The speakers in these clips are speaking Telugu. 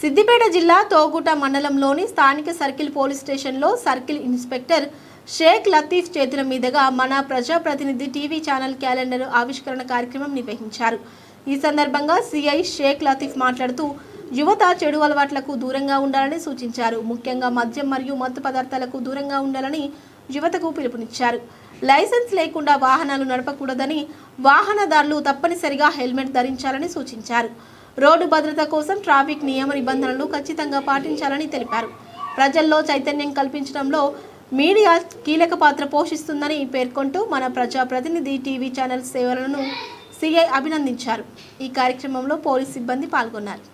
సిద్దిపేట జిల్లా తోగుట మండలంలోని స్థానిక సర్కిల్ పోలీస్ స్టేషన్లో సర్కిల్ ఇన్స్పెక్టర్ షేక్ లతీఫ్ చేతుల మీదుగా మన ప్రజాప్రతినిధి టీవీ ఛానల్ క్యాలెండర్ ఆవిష్కరణ కార్యక్రమం నిర్వహించారు. ఈ సందర్భంగా సిఐ షేక్ లతీఫ్ మాట్లాడుతూ యువత చెడు అలవాట్లకు దూరంగా ఉండాలని సూచించారు. ముఖ్యంగా మద్యం మరియు మత్తు పదార్థాలకు దూరంగా ఉండాలని యువతకు పిలుపునిచ్చారు. లైసెన్స్ లేకుండా వాహనాలు నడపకూడదని, వాహనదారులు తప్పనిసరిగా హెల్మెట్ ధరించాలని సూచించారు. రోడ్డు భద్రత కోసం ట్రాఫిక్ నియమ నిబంధనలు ఖచ్చితంగా పాటించాలని తెలిపారు. ప్రజల్లో చైతన్యం కల్పించడంలో మీడియా కీలక పాత్ర పోషిస్తుందని పేర్కొంటూ మన ప్రజాప్రతినిధి టీవీ ఛానల్ సేవలను సిఐ అభినందించారు. ఈ కార్యక్రమంలో పోలీస్ సిబ్బంది పాల్గొన్నారు.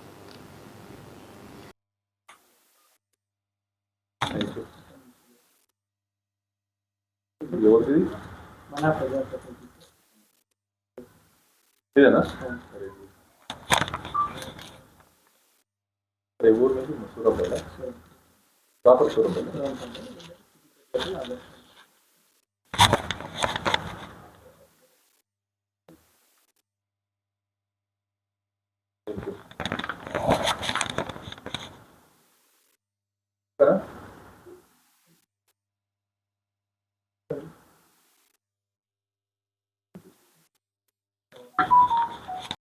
ఊరు నుంచి సూరంపేట ప్రాపర్ సూరంపేట